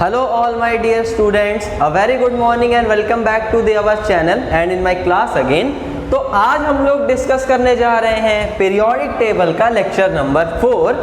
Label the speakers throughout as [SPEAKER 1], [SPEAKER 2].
[SPEAKER 1] Hello all my dear students, a very good morning and welcome back to our channel and in my class again। तो आज हम लोग discuss करने जा रहे हैं पीरियोडिक टेबल का लेक्चर नंबर 4।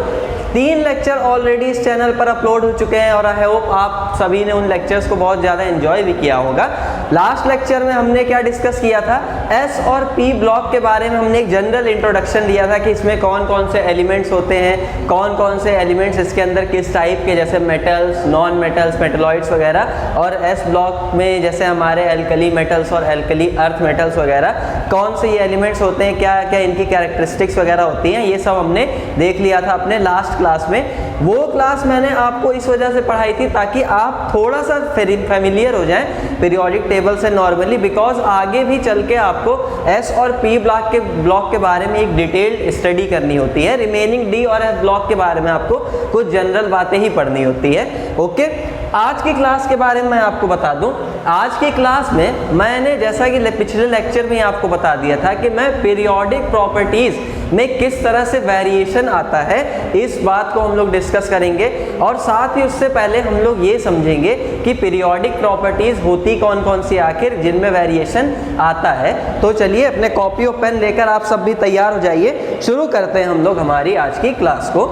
[SPEAKER 1] 3 लेक्चर ऑलरेडी इस चैनल पर अपलोड हो चुके हैं और आई होप आप सभी ने उन लेक्चर्स को बहुत ज़्यादा एंजॉय भी किया होगा। लास्ट लेक्चर में हमने क्या डिस्कस किया था, एस और पी ब्लॉक के बारे में हमने एक जनरल इंट्रोडक्शन दिया था कि इसमें कौन कौन से एलिमेंट्स होते हैं, कौन कौन से एलिमेंट्स इसके अंदर किस टाइप के, जैसे मेटल्स, नॉन मेटल्स, मेटलॉइड्स वगैरह, और एस ब्लॉक में जैसे हमारे एल्कली मेटल्स और एल्कली अर्थ मेटल्स वगैरह कौन से ये एलिमेंट्स होते हैं, क्या क्या इनकी कैरेक्टरिस्टिक्स वगैरह होती हैं, ये सब हमने देख लिया था अपने लास्ट क्लास में। वो क्लास मैंने आपको इस वजह से पढ़ाई थी ताकि आप थोड़ा सा फेमिलियर हो जाएं पीरियोडिक टेबल से नॉर्मली, बिकॉज आगे भी चल के आपको एस और पी ब्लॉक के बारे में एक डिटेल्ड स्टडी करनी होती है। रिमेनिंग डी और एफ ब्लॉक के बारे में आपको कुछ जनरल बातें ही पढ़नी होती है। ओके, आज की क्लास के बारे में मैं आपको बता दूं। आज की क्लास में मैंने जैसा कि पिछले लेक्चर में आपको बता दिया था कि मैं पीरियोडिक प्रॉपर्टीज में किस तरह से वेरिएशन आता है, इस बात को हम लोग डिस्कस करेंगे। और साथ ही उससे पहले हम लोग ये समझेंगे कि पीरियोडिक प्रॉपर्टीज होती कौन कौन सी आखिर जिनमें वेरिएशन आता है। तो चलिए अपने कॉपी और पेन लेकर आप सब भी तैयार हो जाइए, शुरू करते हैं हम लोग हमारी आज की क्लास को।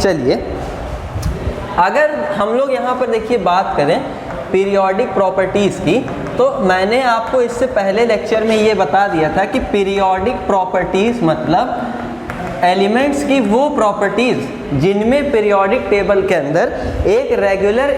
[SPEAKER 1] चलिए, अगर हम लोग यहाँ पर देखिए बात करें पीरियोडिक प्रॉपर्टीज़ की, तो मैंने आपको इससे पहले लेक्चर में ये बता दिया था कि पीरियोडिक प्रॉपर्टीज़ मतलब एलिमेंट्स की वो प्रॉपर्टीज़ जिनमें पीरियोडिक टेबल के अंदर एक रेगुलर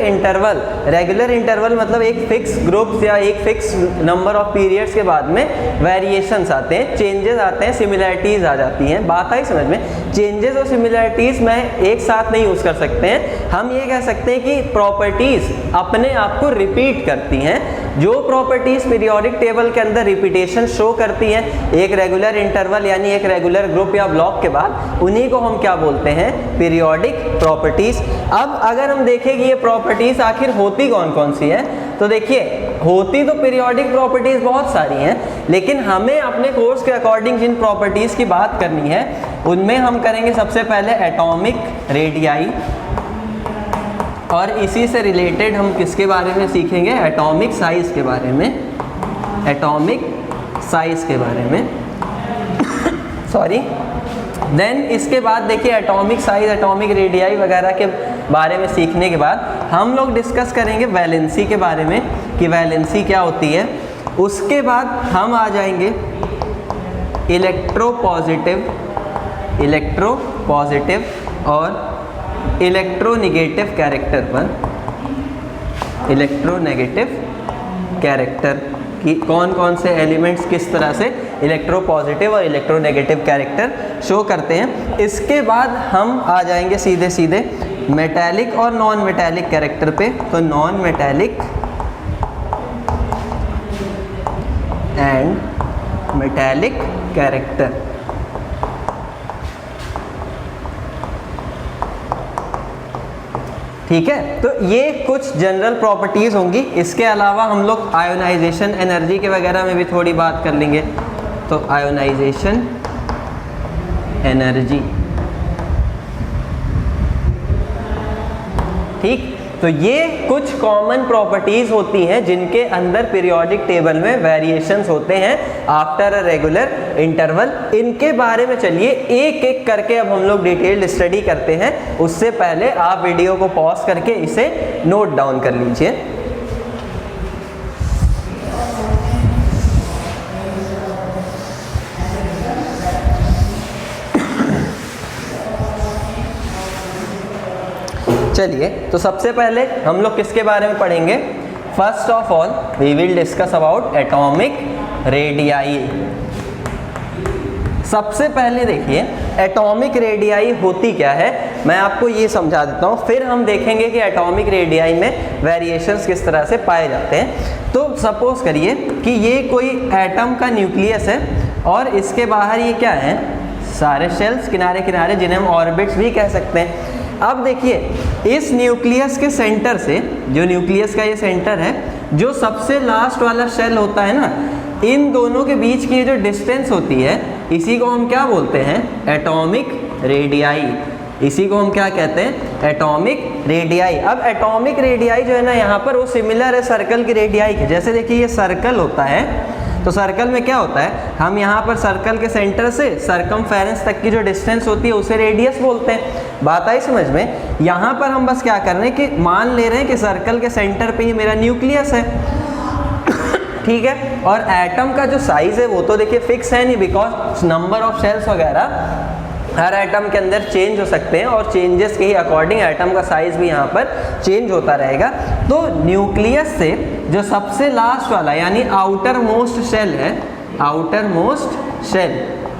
[SPEAKER 1] इंटरवल मतलब एक फिक्स ग्रुप्स या एक फिक्स नंबर ऑफ पीरियड्स के बाद में वेरिएशंस आते हैं, चेंजेस आते हैं, सिमिलैरिटीज़ आ जाती हैं। बात आई समझ में? चेंजेस और सिमिलैरिटीज़ में एक साथ नहीं यूज़ कर सकते हैं। हम ये कह सकते हैं कि प्रॉपर्टीज़ अपने आप को रिपीट करती हैं। जो प्रॉपर्टीज़ पीरियोडिक टेबल के अंदर रिपीटेशन शो करती हैं एक रेगुलर इंटरवल यानी एक रेगुलर ग्रुप या ब्लॉक के बाद, उन्हीं को हम क्या बोलते हैं? Periodic properties. अब अगर हम देखें कि ये प्रॉपर्टीज आखिर होती कौन कौन सी है, तो देखिए होती तो पीरियोडिक प्रॉपर्टीज बहुत सारी हैं, लेकिन हमें अपने कोर्स के अकॉर्डिंग जिन प्रॉपर्टीज की बात करनी है उनमें हम करेंगे सबसे पहले एटॉमिक रेडियाई, और इसी से रिलेटेड हम किसके बारे में सीखेंगे? एटॉमिक साइज के बारे में, एटॉमिक साइज के बारे में सॉरी। देन इसके बाद देखिए एटॉमिक साइज, एटॉमिक रेडियाई वगैरह के बारे में सीखने के बाद हम लोग डिस्कस करेंगे वैलेंसी के बारे में कि वैलेंसी क्या होती है। उसके बाद हम आ जाएंगे इलेक्ट्रोपॉजिटिव और इलेक्ट्रोनेगेटिव कैरेक्टर पर। इलेक्ट्रोनेगेटिव कैरेक्टर कि कौन कौन से एलिमेंट्स किस तरह से इलेक्ट्रोपॉजिटिव और इलेक्ट्रोनेगेटिव कैरेक्टर शो करते हैं। इसके बाद हम आ जाएंगे सीधे सीधे मेटालिक और नॉन मेटालिक कैरेक्टर पे। तो non metallic and metallic character. ठीक है, तो ये कुछ जनरल प्रॉपर्टीज़ होंगी। इसके अलावा हम लोग आयोनाइजेशन एनर्जी के वगैरह में भी थोड़ी बात कर लेंगे। तो आयोनाइजेशन एनर्जी, ठीक, तो ये कुछ कॉमन प्रॉपर्टीज़ होती हैं जिनके अंदर पीरियोडिक टेबल में वेरिएशंस होते हैं आफ्टर अ रेगुलर इंटरवल। इनके बारे में चलिए एक एक करके अब हम लोग डिटेल्ड स्टडी करते हैं। उससे पहले आप वीडियो को पॉज करके इसे नोट डाउन कर लीजिए। चलिए, तो सबसे पहले हम लोग किसके बारे में पढ़ेंगे? First of all we will discuss about atomic radii. सबसे पहले देखिए एटॉमिक रेडियाई होती क्या है, मैं आपको ये समझा देता हूँ, फिर हम देखेंगे कि एटॉमिक रेडियाई में वेरिएशंस किस तरह से पाए जाते हैं। तो सपोज करिए कि ये कोई एटम का न्यूक्लियस है और इसके बाहर ये क्या है? सारे शेल्स किनारे किनारे, जिन्हें हम ऑर्बिट्स भी कह सकते हैं। अब देखिए इस न्यूक्लियस के सेंटर से, जो न्यूक्लियस का ये सेंटर है, जो सबसे लास्ट वाला शेल होता है ना, इन दोनों के बीच की जो डिस्टेंस होती है इसी को हम क्या बोलते हैं? Atomic radii. इसी को हम क्या कहते हैं, एटॉमिक रेडियाई। अब एटॉमिक रेडियाई जो है ना यहाँ पर वो सिमिलर है सर्कल की रेडियाई के। जैसे देखिए ये सर्कल होता है, तो सर्कल में क्या होता है, हम यहाँ पर सर्कल के सेंटर से सरकमफेरेंस तक की जो डिस्टेंस होती है उसे रेडियस बोलते हैं। बात आई समझ में। यहाँ पर हम बस क्या कर रहे हैं कि मान ले रहे हैं कि सर्कल के सेंटर पे ही मेरा न्यूक्लियस है, ठीक है। और एटम का जो साइज है वो तो देखिए फिक्स है नहीं, बिकॉज नंबर ऑफ शेल्स वगैरह हर एटम के अंदर चेंज हो सकते हैं और चेंजेस के ही अकॉर्डिंग एटम का साइज भी यहाँ पर चेंज होता रहेगा। तो न्यूक्लियस से जो सबसे लास्ट वाला यानी आउटर मोस्ट शेल है, आउटर मोस्ट शेल,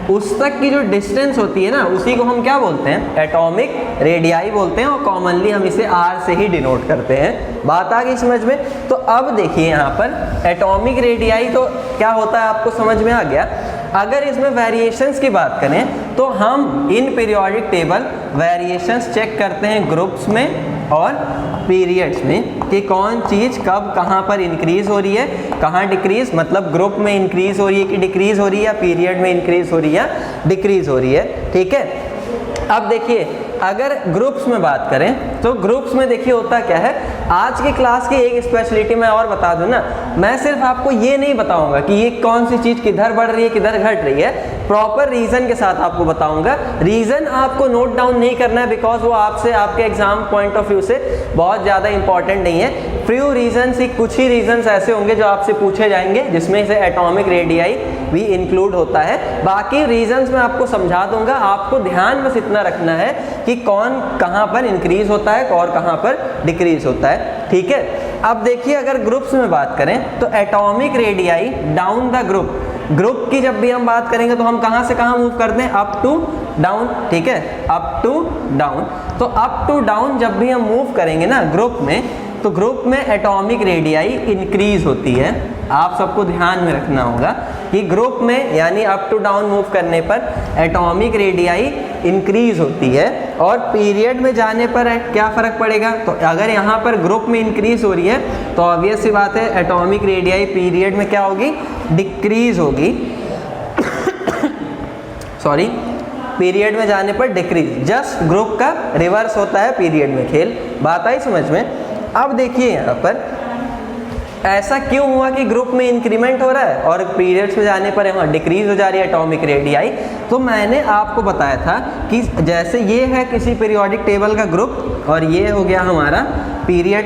[SPEAKER 1] उस तक की जो डिस्टेंस होती है ना उसी को हम क्या बोलते हैं, एटॉमिक रेडियाई बोलते हैं। और कॉमनली हम इसे आर से ही डिनोट करते हैं। बात आ गई समझ में। तो अब देखिए यहाँ पर एटॉमिक रेडियाई तो क्या होता है आपको समझ में आ गया। अगर इसमें वेरिएशंस की बात करें तो हम इन पीरियोडिक टेबल वेरिएशंस चेक करते हैं ग्रुप्स में और पीरियड्स में कि कौन चीज़ कब कहाँ पर इंक्रीज़ हो रही है, कहाँ डिक्रीज़, मतलब ग्रुप में इंक्रीज़ हो रही है कि डिक्रीज़ हो रही है, या पीरियड में इंक्रीज़ हो रही है या डिक्रीज़ हो रही है, ठीक है। अब देखिए अगर ग्रुप्स में बात करें तो ग्रुप्स में देखिए होता क्या है, आज की क्लास की एक स्पेशलिटी मैं और बता दूं ना, मैं सिर्फ आपको ये नहीं बताऊंगा कि ये कौन सी चीज़ किधर बढ़ रही है किधर घट रही है, प्रॉपर रीज़न के साथ आपको बताऊंगा। रीज़न आपको नोट डाउन नहीं करना है, बिकॉज वो आपसे आपके एग्जाम पॉइंट ऑफ व्यू से बहुत ज़्यादा इंपॉर्टेंट नहीं है। फ्यू रीजन्स ही, कुछ ही रीजन्स ऐसे होंगे जो आपसे पूछे जाएंगे जिसमें से एटॉमिक रेडियाई भी इंक्लूड होता है। बाकी रीजन्स मैं आपको समझा दूंगा, आपको ध्यान बस इतना रखना है कि कौन कहाँ पर इंक्रीज होता है और कहाँ पर डिक्रीज होता है, ठीक है। अब देखिए अगर ग्रुप्स में बात करें तो atomic radii down the group की जब भी हम बात करेंगे तो हम कहाँ से कहाँ मूव करते हैं, अप टू डाउन, ठीक है, अप टू डाउन। तो अप टू डाउन जब भी हम मूव करेंगे ना ग्रुप में, तो ग्रुप में एटॉमिक रेडियाई इंक्रीज होती है। आप सबको ध्यान में रखना होगा कि ग्रुप में यानी अप टू डाउन मूव करने पर एटॉमिक रेडियाई इंक्रीज होती है। और पीरियड में जाने पर क्या फ़र्क पड़ेगा, तो अगर यहाँ पर ग्रुप में इंक्रीज हो रही है तो ऑब्वियस सी बात है एटॉमिक रेडियाई पीरियड में क्या होगी, डिक्रीज होगी सॉरी, पीरियड में जाने पर डिक्रीज। जस्ट ग्रुप का रिवर्स होता है पीरियड में खेल। बात आई समझ में। अब देखिए यहाँ पर ऐसा क्यों हुआ कि ग्रुप में इंक्रीमेंट हो रहा है और पीरियड्स में जाने पर यहाँ डिक्रीज हो जा रही है एटॉमिक रेडियाई। तो मैंने आपको बताया था कि जैसे ये है किसी पीरियोडिक टेबल का ग्रुप और ये हो गया हमारा पीरियड,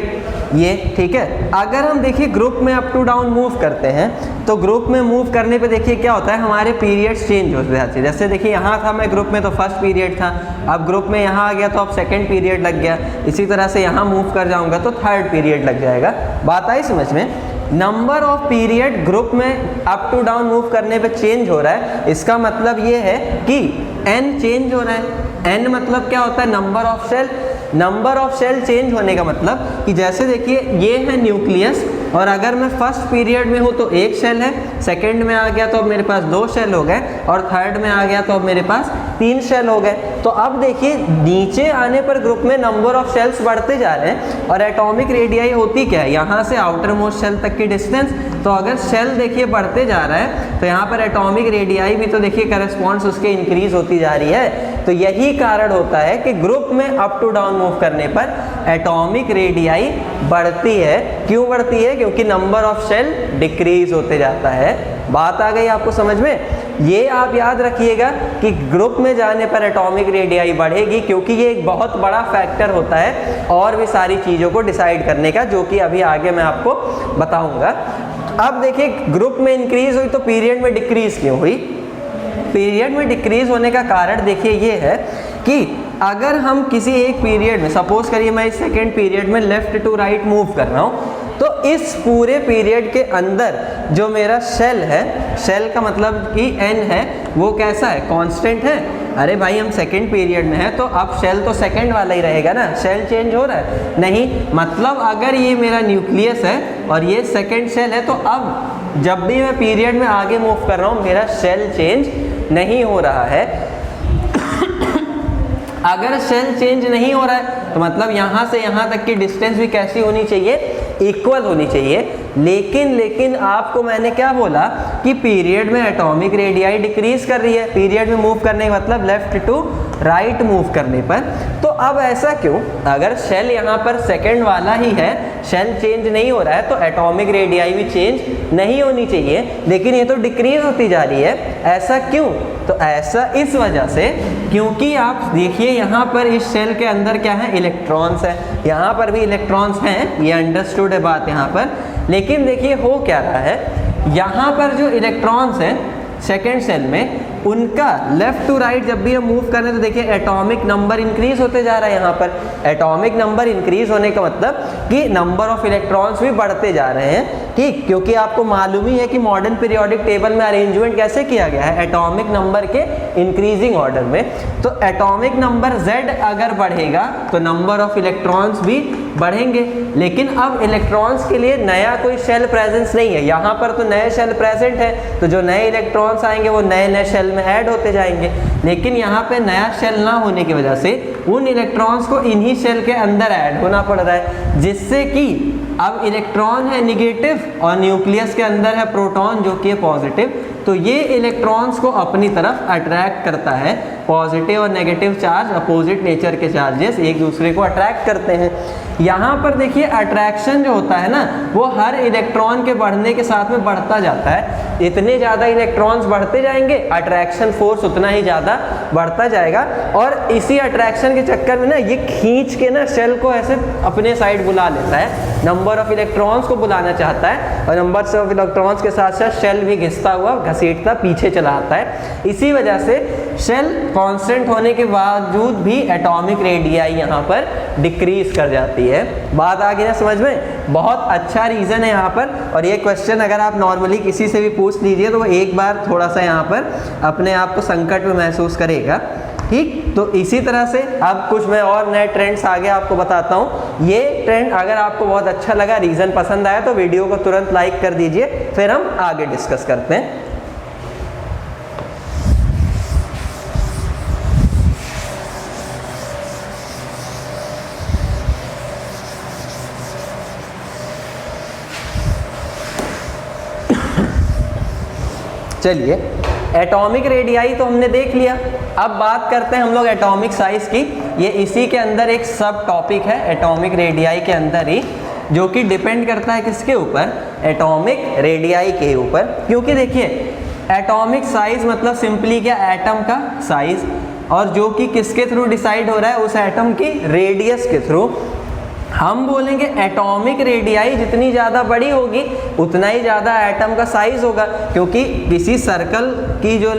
[SPEAKER 1] ये ठीक है। अगर हम देखिए ग्रुप में अप टू डाउन मूव करते हैं तो ग्रुप में मूव करने पे देखिए क्या होता है, हमारे पीरियड्स चेंज होते जाते हैं। जैसे देखिए यहाँ था मैं ग्रुप में तो फर्स्ट पीरियड था, अब ग्रुप में यहाँ आ गया तो अब सेकंड पीरियड लग गया। इसी तरह से यहाँ मूव कर जाऊँगा तो थर्ड पीरियड लग जाएगा। बात आई समझ में। नंबर ऑफ पीरियड ग्रुप में अप टू डाउन मूव करने पे चेंज हो रहा है, इसका मतलब ये है कि n चेंज हो रहा है। n मतलब क्या होता है, number of shell. Number of shell change होने का मतलब कि जैसे देखिए ये है न्यूक्लियस और अगर मैं फर्स्ट पीरियड में हूँ तो एक सेल है, सेकंड में आ गया तो अब मेरे पास 2 सेल हो गए और थर्ड में आ गया तो अब मेरे पास 3 सेल हो गए। तो अब देखिए नीचे आने पर ग्रुप में नंबर ऑफ सेल्स बढ़ते जा रहे हैं और एटॉमिक रेडियाई होती क्या है, यहाँ से आउटर मोस्ट सेल तक की डिस्टेंस। तो अगर सेल देखिए बढ़ते जा रहा है तो यहाँ पर एटॉमिक रेडियाई भी तो देखिए करस्पॉन्ड्स उसके इंक्रीज होती जा रही है। तो यही कारण होता है कि ग्रुप में अप टू डाउन मूव करने पर एटॉमिक रेडियाई बढ़ती है। क्यों बढ़ती है, क्योंकि नंबर ऑफ सेल डिक्रीज होते जाता है। बात आ गई आपको समझ में। ये आप याद रखिएगा कि ग्रुप में जाने पर एटॉमिक रेडियाई बढ़ेगी, क्योंकि ये एक बहुत बड़ा फैक्टर होता है और भी सारी चीज़ों को डिसाइड करने का, जो कि अभी आगे मैं आपको बताऊंगा। अब देखिए ग्रुप में इंक्रीज हुई तो पीरियड में डिक्रीज क्यों हुई। पीरियड में डिक्रीज होने का कारण देखिए ये है कि अगर हम किसी एक पीरियड में, सपोज करिए मैं इस सेकेंड पीरियड में लेफ्ट टू राइट मूव कर रहा हूँ, तो इस पूरे पीरियड के अंदर जो मेरा सेल है, सेल का मतलब कि n है, वो कैसा है, कांस्टेंट है। अरे भाई हम सेकेंड पीरियड में है तो अब सेल तो सेकेंड वाला ही रहेगा ना, सेल चेंज हो रहा है नहीं। मतलब अगर ये मेरा न्यूक्लियस है और ये सेकेंड सेल है तो अब जब भी मैं पीरियड में आगे मूव कर रहा हूँ मेरा सेल चेंज नहीं हो रहा है। अगर सेल चेंज नहीं हो रहा है तो मतलब यहाँ से यहाँ तक की डिस्टेंस भी कैसी होनी चाहिए, इक्वल होनी चाहिए। लेकिन आपको मैंने क्या बोला कि पीरियड में एटॉमिक रेडियाई डिक्रीज कर रही है, पीरियड में मूव करने का मतलब लेफ्ट टू राइट मूव करने पर। तो अब ऐसा क्यों? अगर शेल यहाँ पर सेकंड वाला ही है, शेल चेंज नहीं हो रहा है, तो एटॉमिक रेडियाई भी चेंज नहीं होनी चाहिए, लेकिन ये तो डिक्रीज होती जा रही है। ऐसा क्यों? तो ऐसा इस वजह से क्योंकि आप देखिए यहाँ पर इस शेल के अंदर क्या है, इलेक्ट्रॉन्स है, यहाँ पर भी इलेक्ट्रॉन्स हैं, ये अंडरस्टूड है बात यहाँ पर। लेकिन देखिए हो क्या रहा है, यहाँ पर जो इलेक्ट्रॉन्स हैं सेकेंड शेल में, उनका लेफ्ट टू राइट जब भी हम मूव कर रहे हैं तो देखिए एटॉमिक नंबर इंक्रीज होते जा रहा है। यहाँ पर एटॉमिक नंबर इंक्रीज होने का मतलब कि नंबर ऑफ इलेक्ट्रॉन्स भी बढ़ते जा रहे हैं, ठीक, क्योंकि आपको मालूम ही है कि मॉडर्न पीरियोडिक टेबल में अरेंजमेंट कैसे किया गया है, एटॉमिक नंबर के इंक्रीजिंग ऑर्डर में। तो एटॉमिक नंबर Z अगर बढ़ेगा तो नंबर ऑफ इलेक्ट्रॉन्स भी बढ़ेंगे, लेकिन अब इलेक्ट्रॉन्स के लिए नया कोई शेल प्रेजेंस नहीं है। यहाँ पर तो नए शेल प्रेजेंट है, तो जो नए इलेक्ट्रॉन्स आएंगे वो नए नए शेल में ऐड होते जाएंगे, लेकिन यहाँ पे नया शेल ना होने की वजह से उन इलेक्ट्रॉन्स को इन्हीं शेल के अंदर ऐड होना पड़ रहा है, जिससे कि अब इलेक्ट्रॉन है निगेटिव और न्यूक्लियस के अंदर है प्रोटॉन जो कि है पॉजिटिव, तो ये इलेक्ट्रॉन्स को अपनी तरफ अट्रैक्ट करता है। पॉजिटिव और नेगेटिव चार्ज अपोजिट नेचर के चार्जेस एक दूसरे को अट्रैक्ट करते हैं। यहाँ पर देखिए अट्रैक्शन जो होता है ना, वो हर इलेक्ट्रॉन के बढ़ने के साथ में बढ़ता जाता है। इतने ज़्यादा इलेक्ट्रॉन्स बढ़ते जाएंगे, अट्रैक्शन फोर्स उतना ही ज़्यादा बढ़ता जाएगा, और इसी अट्रैक्शन के चक्कर में ना ये खींच के ना शेल को ऐसे अपने साइड बुला लेता है, नंबर ऑफ इलेक्ट्रॉन्स को बुलाना चाहता है, और नंबर ऑफ इलेक्ट्रॉन्स के साथ साथ शेल भी घिसता हुआ घसीटता पीछे चला आता है। इसी वजह से शेल कांस्टेंट होने के बावजूद भी एटॉमिक रेडियाई यहाँ पर डिक्रीज कर जाती है। बात आ गई ना समझ में? बहुत अच्छा रीज़न है यहाँ पर, और ये क्वेश्चन अगर आप नॉर्मली किसी से भी पूछ लीजिए तो वो एक बार थोड़ा सा यहाँ पर अपने आप को संकट में महसूस करेगा, ठीक। तो इसी तरह से अब कुछ मैं और नए ट्रेंड्स आगे आपको बताता हूँ। ये ट्रेंड अगर आपको बहुत अच्छा लगा, रीज़न पसंद आया, तो वीडियो को तुरंत लाइक कर दीजिए, फिर हम आगे डिस्कस करते हैं। चलिए, एटॉमिक रेडियाई तो हमने देख लिया, अब बात करते हैं हम लोग एटॉमिक साइज की। ये इसी के अंदर एक सब टॉपिक है एटॉमिक रेडियाई के अंदर ही, जो कि डिपेंड करता है किसके ऊपर, एटॉमिक रेडियाई के ऊपर। क्योंकि देखिए एटॉमिक साइज मतलब सिंपली क्या, एटम का साइज, और जो कि किसके थ्रू डिसाइड हो रहा है, उस एटम की रेडियस के थ्रू। हम बोलेंगे एटॉमिक रेडियाई जितनी ज़्यादा बड़ी होगी उतना ही ज़्यादा एटम का साइज होगा, क्योंकि किसी सर्कल की जो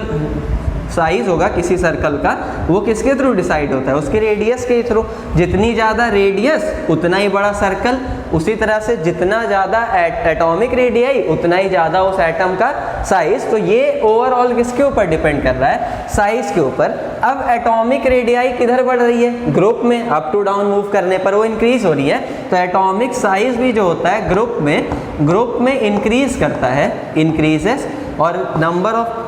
[SPEAKER 1] साइज होगा किसी सर्कल का, वो किसके थ्रू डिसाइड होता है, उसके रेडियस के थ्रू। जितनी ज़्यादा रेडियस उतना ही बड़ा सर्कल, उसी तरह से जितना ज़्यादा एटॉमिक रेडियाई उतना ही ज़्यादा उस एटम का साइज। तो ये ओवरऑल किसके ऊपर डिपेंड कर रहा है, साइज के ऊपर। अब एटॉमिक रेडियाई किधर बढ़ रही है, ग्रुप में, अप टू डाउन मूव करने पर वो इंक्रीज हो रही है, तो एटॉमिक साइज भी जो होता है ग्रुप में इंक्रीज करता है, इंक्रीजेस। और नंबर ऑफ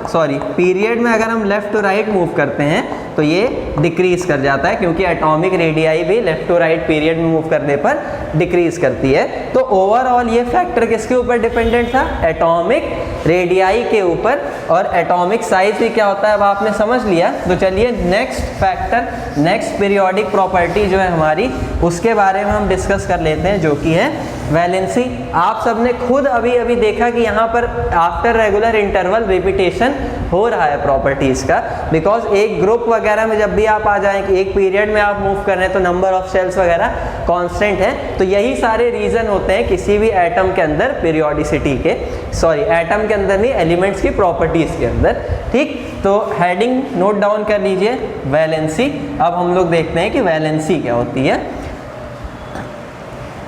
[SPEAKER 1] पीरियड में अगर हम लेफ्ट टू राइट मूव करते हैं तो ये डिक्रीज कर जाता है, क्योंकि एटॉमिक रेडियाई भी लेफ्ट टू राइट पीरियड में मूव करने पर डिक्रीज करती है। तो ओवरऑल ये फैक्टर किसके ऊपर डिपेंडेंट था, एटॉमिक रेडियाई के ऊपर। और एटॉमिक साइज भी क्या होता है अब आपने समझ लिया। तो चलिए next factor, next periodic property जो है हमारी, उसके बारे में हम डिस्कस कर लेते हैं, जो कि है वैलेंसी। आप सबने खुद अभी अभी देखा कि यहाँ पर आफ्टर रेगुलर इंटरवल रिपीटेशन हो रहा है प्रॉपर्टीज़ का, बिकॉज एक ग्रुप वगैरह में जब भी आप आ जाएं कि एक पीरियड में आप मूव कर रहे हैं तो नंबर ऑफ शेल्स वगैरह कांस्टेंट है। तो यही सारे रीज़न होते हैं किसी भी एटम के अंदर पीरियोडिसिटी के, एटम के अंदर नहीं, एलिमेंट्स की प्रॉपर्टीज़ के अंदर, ठीक। तो हेडिंग नोट डाउन कर लीजिए, वैलेंसी। अब हम लोग देखते हैं कि वैलेंसी क्या होती है।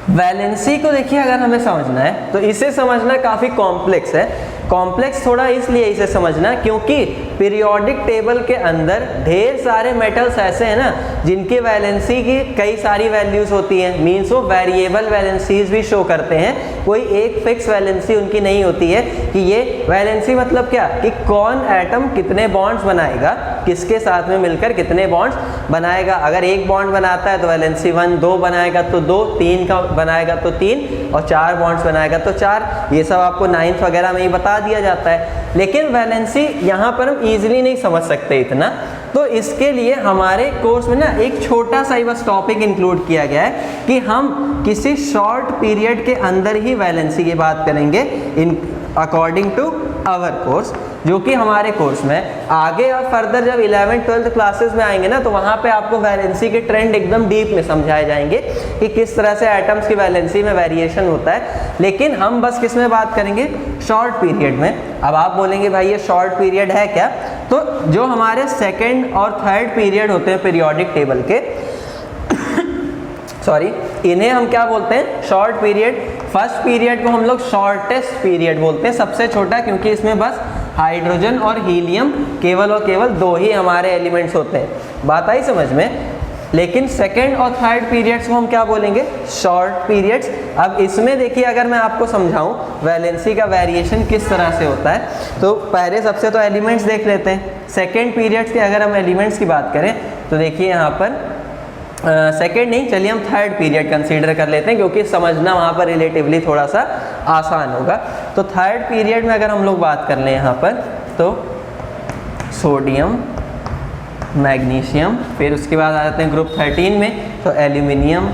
[SPEAKER 1] वैलेंसी को देखिए अगर हमें समझना है तो इसे समझना काफ़ी कॉम्प्लेक्स है। कॉम्प्लेक्स थोड़ा इसलिए इसे समझना क्योंकि पीरियोडिक टेबल के अंदर ढेर सारे मेटल्स ऐसे हैं ना जिनकी वैलेंसी की कई सारी वैल्यूज होती हैं, मीन्स वो वेरिएबल वैलेंसीज भी शो करते हैं, कोई एक फिक्स वैलेंसी उनकी नहीं होती है कि ये वैलेंसी मतलब क्या कि कौन एटम कितने बॉन्ड्स बनाएगा, किसके साथ में मिलकर कितने बॉन्ड्स बनाएगा। अगर एक बॉन्ड बनाता है तो वैलेंसी 1, 2 बनाएगा तो 2, 3 का बनाएगा तो 3 और 4 बॉन्ड्स बनाएगा तो 4। ये सब आपको 9th वगैरह में ही बता दिया जाता है। लेकिन वैलेंसी यहाँ पर हम इजीली नहीं समझ सकते इतना, तो इसके लिए हमारे कोर्स में ना एक छोटा सा ही बस टॉपिक इंक्लूड किया गया है कि हम किसी शॉर्ट पीरियड के अंदर ही वैलेंसी की बात करेंगे इन अकॉर्डिंग टू आवर कोर्स, जो कि हमारे कोर्स में आगे और फर्दर जब 11th 12th क्लासेस में आएंगे ना तो वहाँ पे आपको वैलेंसी के ट्रेंड एकदम डीप में समझाए जाएंगे कि किस तरह से एटम्स की वैलेंसी में वेरिएशन होता है। लेकिन हम बस किस में बात करेंगे, शॉर्ट पीरियड में। अब आप बोलेंगे भाई ये शॉर्ट पीरियड है क्या, तो जो हमारे सेकेंड और थर्ड पीरियड होते हैं पीरियोडिक टेबल के सॉरी, इन्हें हम क्या बोलते हैं, शॉर्ट पीरियड। फर्स्ट पीरियड को हम लोग शॉर्टेस्ट पीरियड बोलते हैं, सबसे छोटा, क्योंकि इसमें बस हाइड्रोजन और हीलियम केवल और केवल 2 ही हमारे एलिमेंट्स होते हैं। बात आई समझ में। लेकिन सेकेंड और थर्ड पीरियड्स को हम क्या बोलेंगे, शॉर्ट पीरियड्स। अब इसमें देखिए अगर मैं आपको समझाऊं वैलेंसी का वेरिएशन किस तरह से होता है, तो पहले सबसे तो एलिमेंट्स देख लेते हैं। सेकेंड पीरियड्स के अगर हम एलिमेंट्स की बात करें तो देखिए यहाँ पर सेकेंड नहीं, चलिए हम थर्ड पीरियड कंसीडर कर लेते हैं क्योंकि समझना वहाँ पर रिलेटिवली थोड़ा सा आसान होगा। तो थर्ड पीरियड में अगर हम लोग बात कर लें यहाँ पर तो सोडियम, मैग्नीशियम, फिर उसके बाद आ जाते हैं ग्रुप 13 में तो एल्यूमिनियम,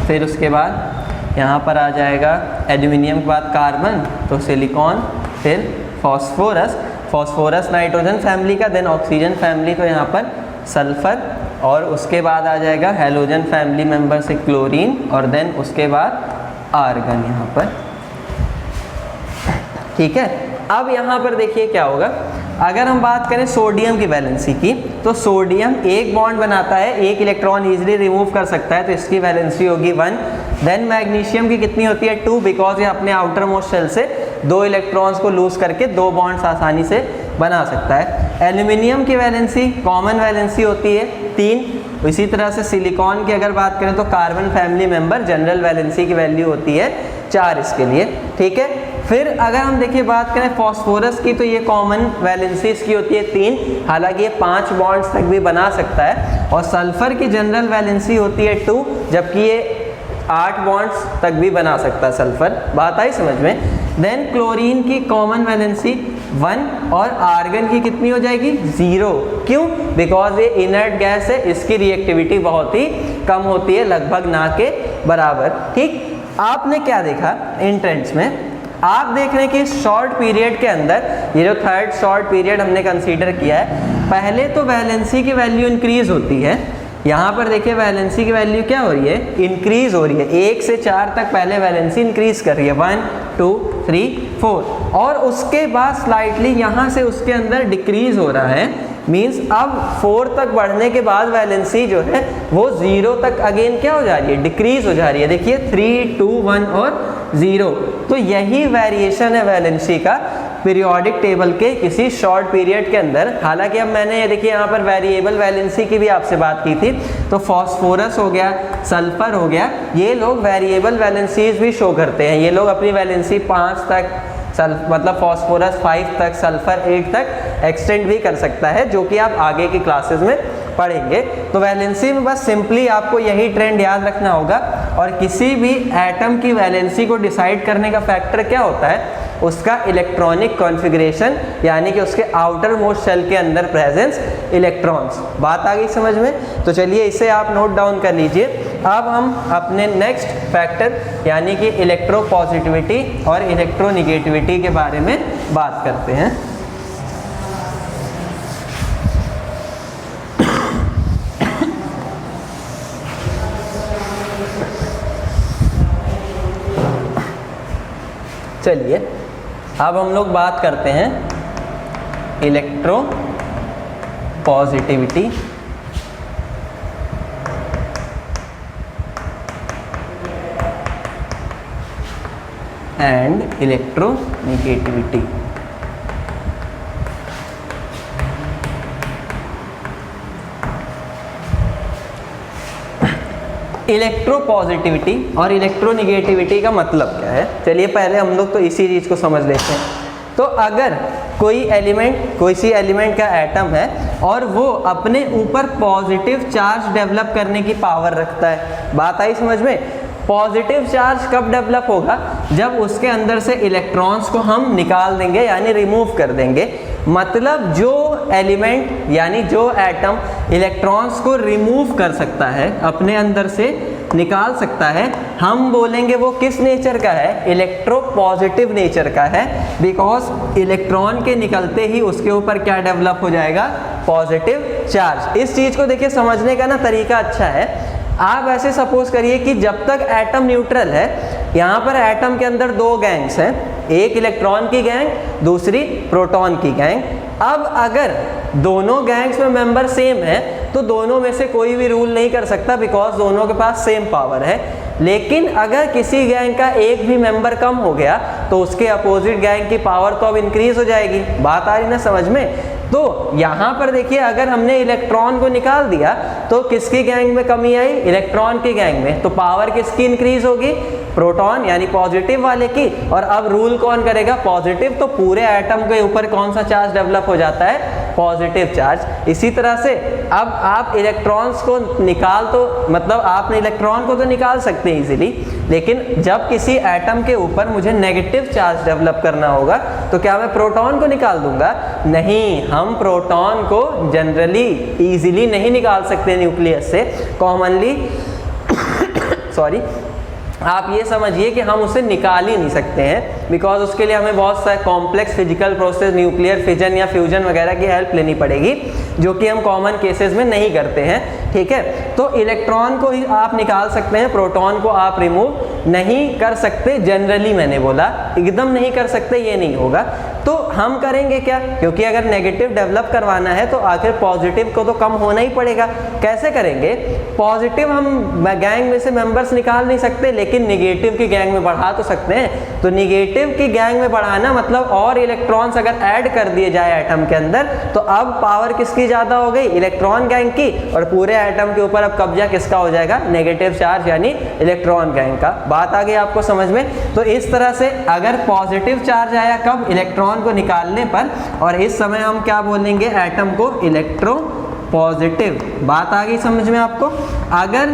[SPEAKER 1] फिर उसके बाद यहाँ पर आ जाएगा एल्यूमिनियम के बाद कार्बन तो सिलिकॉन, फिर फॉस्फोरस, फॉस्फोरस नाइट्रोजन फैमिली का, देन ऑक्सीजन फैमिली तो यहाँ पर सल्फर, और उसके बाद आ जाएगा हेलोजन फैमिली मेंबर से क्लोरीन, और देन उसके बाद आर्गन यहाँ पर। ठीक है, अब यहाँ पर देखिए क्या होगा, अगर हम बात करें सोडियम की वैलेंसी की तो सोडियम एक बॉन्ड बनाता है, एक इलेक्ट्रॉन इजीली रिमूव कर सकता है तो इसकी वैलेंसी होगी 1। देन मैग्नीशियम की कितनी होती है 2, बिकॉज ये अपने आउटर मोस्ट शेल से 2 इलेक्ट्रॉन्स को लूज करके 2 बॉन्ड्स आसानी से बना सकता है। एल्यूमिनियम की वैलेंसी कॉमन वैलेंसी होती है 3। इसी तरह से सिलिकॉन की अगर बात करें तो carbon family member general valency की वैल्यू होती है 4 इसके लिए। ठीक है, फिर अगर हम देखिए बात करें फॉस्फोरस की तो ये कॉमन वैलेंसी इसकी होती है 3, हालांकि ये 5 बॉन्ड्स तक भी बना सकता है। और सल्फर की जनरल वैलेंसी होती है 2, जबकि ये 8 बॉन्ड्स तक भी बना सकता है सल्फर। बात आई समझ में। देन क्लोरीन की कॉमन वैलेंसी 1 और आर्गन की कितनी हो जाएगी 0। क्यों? बिकॉज ये इनर्ट गैस है, इसकी रिएक्टिविटी बहुत ही कम होती है, लगभग ना के बराबर। ठीक, आपने क्या देखा इन ट्रेंड्स में, आप देख रहे हैं कि शॉर्ट पीरियड के अंदर ये जो थर्ड शॉर्ट पीरियड हमने कंसीडर किया है, पहले तो वैलेंसी की वैल्यू इंक्रीज होती है। यहाँ पर देखिए वैलेंसी की वैल्यू क्या हो रही है, इंक्रीज हो रही है। 1 से 4 तक पहले वैलेंसी इंक्रीज कर रही है, 1 2 3 4, और उसके बाद स्लाइटली यहाँ से उसके अंदर डिक्रीज हो रहा है। मीन्स अब 4 तक बढ़ने के बाद वैलेंसी जो है वो 0 तक अगेन क्या हो जा रही है, डिक्रीज हो जा रही है। देखिए 3 2 1 और 0, तो यही वेरिएशन है वैलेंसी का पीरियोडिक टेबल के किसी शॉर्ट पीरियड के अंदर। हालांकि अब मैंने ये देखिए यहाँ पर वेरिएबल वैलेंसी की भी आपसे बात की थी, तो फॉस्फोरस हो गया, सल्फर हो गया, ये लोग वेरिएबल वैलेंसीज भी शो करते हैं। ये लोग अपनी वैलेंसी 5 तक मतलब फॉस्फोरस 5 तक, सल्फर 8 तक एक्सटेंड भी कर सकता है, जो कि आप आगे की क्लासेस में पढ़ेंगे। तो वैलेंसी में बस सिंपली आपको यही ट्रेंड याद रखना होगा। और किसी भी एटम की वैलेंसी को डिसाइड करने का फैक्टर क्या होता है, उसका इलेक्ट्रॉनिक कॉन्फ़िगरेशन, यानी कि उसके आउटर मोस्ट शेल के अंदर प्रेजेंस इलेक्ट्रॉन्स। बात आ गई समझ में? तो चलिए इसे आप नोट डाउन कर लीजिए। अब हम अपने नेक्स्ट फैक्टर यानी कि इलेक्ट्रोपॉजिटिविटी और इलेक्ट्रोनिगेटिविटी के बारे में बात करते हैं। चलिए अब हम लोग बात करते हैं electro positivity and electronegativity. Electropositivity और इलेक्ट्रोनिगेटिविटी का मतलब क्या है। चलिए पहले हम लोग तो इसी चीज़ को समझ लेते हैं। तो अगर कोई सी एलिमेंट का एटम है और वो अपने ऊपर पॉजिटिव चार्ज डेवलप करने की पावर रखता है, बात आई समझ में। पॉजिटिव चार्ज कब डेवलप होगा, जब उसके अंदर से इलेक्ट्रॉन्स को हम निकाल देंगे यानी रिमूव कर देंगे। मतलब जो एलिमेंट यानी जो एटम इलेक्ट्रॉन्स को रिमूव कर सकता है, अपने अंदर से निकाल सकता है, हम बोलेंगे वो किस नेचर का है, इलेक्ट्रोपॉजिटिव नेचर का है। बिकॉज इलेक्ट्रॉन के निकलते ही उसके ऊपर क्या डेवलप हो जाएगा, पॉजिटिव चार्ज। इस चीज़ को देखिए समझने का ना तरीका अच्छा है। आप ऐसे सपोज करिए कि जब तक एटम न्यूट्रल है, यहाँ पर एटम के अंदर दो गैंग्स हैं, एक इलेक्ट्रॉन की गैंग, दूसरी प्रोटॉन की गैंग। अब अगर दोनों गैंग्स में मेंबर सेम है तो दोनों में से कोई भी रूल नहीं कर सकता, बिकॉज दोनों के पास सेम पावर है। लेकिन अगर किसी गैंग का एक भी मेंबर कम हो गया तो उसके अपोजिट गैंग की पावर तो अब इंक्रीज हो जाएगी। बात आ रही ना समझ में। तो यहाँ पर देखिए अगर हमने इलेक्ट्रॉन को निकाल दिया तो किसकी गैंग में कमी आई, इलेक्ट्रॉन की गैंग में। तो पावर किसकी इंक्रीज होगी, प्रोटॉन यानी पॉजिटिव वाले की। और अब रूल कौन करेगा, पॉजिटिव। तो पूरे एटम के ऊपर कौन सा चार्ज डेवलप हो जाता है, पॉजिटिव चार्ज। इसी तरह से अब आप इलेक्ट्रॉन्स को निकाल तो मतलब आपने इलेक्ट्रॉन को तो निकाल सकते हैं इजीली, लेकिन जब किसी एटम के ऊपर मुझे नेगेटिव चार्ज डेवलप करना होगा तो क्या मैं प्रोटॉन को निकाल दूंगा, नहीं। हम प्रोटॉन को जनरली इजीली नहीं निकाल सकते न्यूक्लियस से, कॉमनली सॉरी आप ये समझिए कि हम उसे निकाल ही नहीं सकते हैं, बिकॉज उसके लिए हमें बहुत सारे complex physical process, nuclear fission या फ्यूजन वगैरह की हेल्प लेनी पड़ेगी, जो कि हम कॉमन केसेस में नहीं करते हैं। ठीक है, तो इलेक्ट्रॉन को ही आप निकाल सकते हैं, प्रोटॉन को आप रिमूव नहीं कर सकते। जनरली मैंने बोला एकदम नहीं कर सकते, ये नहीं होगा। तो हम करेंगे क्या, क्योंकि अगर नेगेटिव डेवलप करवाना है तो आखिर पॉजिटिव को तो कम होना ही पड़ेगा। कैसे करेंगे, पॉजिटिव हम गैंग में से मेंबर्स निकाल नहीं सकते, लेकिन निगेटिव की गैंग में बढ़ा तो सकते हैं। तो निगेटिव की गैंग में बढ़ाना मतलब और इलेक्ट्रॉन्स अगर ऐड कर दिए जाए एटम के अंदर तो अब पावर किसकी ज़्यादा हो गई, इलेक्ट्रॉन गैंग की। और पूरे एटम के ऊपर अब कब्जा किसका हो जाएगा, नेगेटिव चार्ज यानी इलेक्ट्रॉन गैंग का। बात आ गई आपको समझ में। तो इस तरह से अगर पॉजिटिव चार्ज आया कब, इलेक्ट्रॉन को निकालने पर, और इस समय हम क्या बोलेंगे, एटम को इलेक्ट्रो पॉजिटिव। बात आ गई समझ में आपको। अगर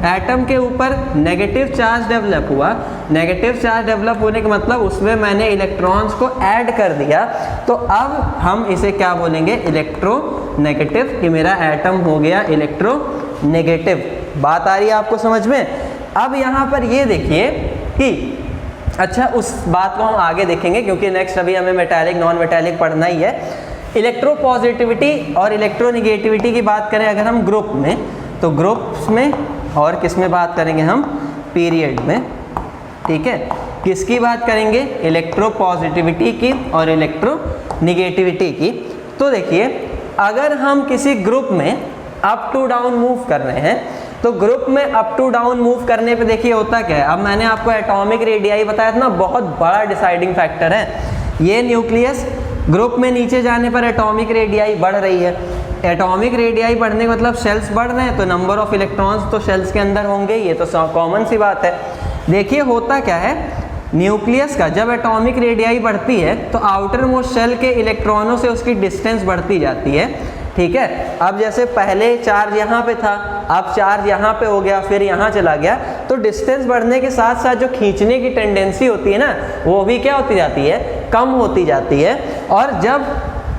[SPEAKER 1] एटम के ऊपर नेगेटिव चार्ज डेवलप हुआ, नेगेटिव चार्ज डेवलप होने का मतलब उसमें मैंने इलेक्ट्रॉन्स को ऐड कर दिया, तो अब हम इसे क्या बोलेंगे, इलेक्ट्रो नेगेटिव, कि मेरा एटम हो गया इलेक्ट्रो नेगेटिव। बात आ रही है आपको समझ में। अब यहाँ पर ये देखिए कि अच्छा उस बात को हम आगे देखेंगे, क्योंकि नेक्स्ट अभी हमें मेटालिक नॉन मेटालिक पढ़ना ही है। इलेक्ट्रोपॉजिटिविटी और इलेक्ट्रोनिगेटिविटी की बात करें अगर हम ग्रुप में, तो ग्रुप्स में और किस में बात करेंगे हम, पीरियड में। ठीक है, किसकी बात करेंगे, इलेक्ट्रोपॉजिटिविटी की और इलेक्ट्रोनिगेटिविटी की। तो देखिए अगर हम किसी ग्रुप में अप टू डाउन मूव कर रहे हैं, तो ग्रुप में अप टू डाउन मूव करने पे देखिए होता क्या है। अब मैंने आपको एटॉमिक रेडियाई बताया था ना, बहुत बड़ा डिसाइडिंग फैक्टर है ये। न्यूक्लियस ग्रुप में नीचे जाने पर एटॉमिक रेडियाई बढ़ रही है। एटॉमिक रेडियाई बढ़ने का मतलब शेल्स बढ़ रहे हैं, तो नंबर ऑफ इलेक्ट्रॉन्स तो शेल्स के अंदर होंगे, ये तो कॉमन सी बात है। देखिए होता क्या है, न्यूक्लियस का जब एटॉमिक रेडियाई बढ़ती है तो आउटर मोस्ट शेल के इलेक्ट्रॉनों से उसकी डिस्टेंस बढ़ती जाती है। ठीक है, अब जैसे पहले चार्ज यहाँ पे था, अब चार्ज यहाँ पे हो गया, फिर यहाँ चला गया, तो डिस्टेंस बढ़ने के साथ साथ जो खींचने की टेंडेंसी होती है ना, वो भी क्या होती जाती है, कम होती जाती है। और जब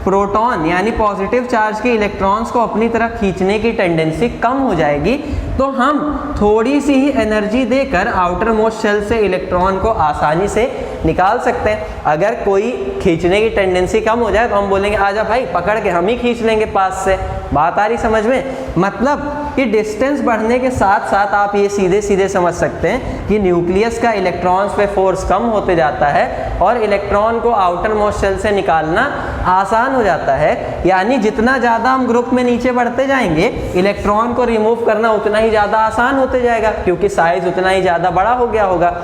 [SPEAKER 1] प्रोटॉन यानी पॉजिटिव चार्ज के इलेक्ट्रॉन्स को अपनी तरफ खींचने की टेंडेंसी कम हो जाएगी, तो हम थोड़ी सी ही एनर्जी देकर आउटर मोस्ट शेल से इलेक्ट्रॉन को आसानी से निकाल सकते हैं। अगर कोई खींचने की टेंडेंसी कम हो जाए तो हम बोलेंगे आजा भाई पकड़ के हम ही खींच लेंगे पास से। बात आ रही समझ में। मतलब कि डिस्टेंस बढ़ने के साथ साथ आप ये सीधे सीधे समझ सकते हैं कि न्यूक्लियस का इलेक्ट्रॉन्स पे फोर्स कम होते जाता है और इलेक्ट्रॉन को आउटर मोस्ट शेल से निकालना आसान हो जाता है। यानी जितना ज़्यादा हम ग्रुप में नीचे बढ़ते जाएंगे, इलेक्ट्रॉन को रिमूव करना उतना ही ज़्यादा आसान होते जाएगा, क्योंकि साइज उतना ही ज़्यादा बड़ा हो गया होगा।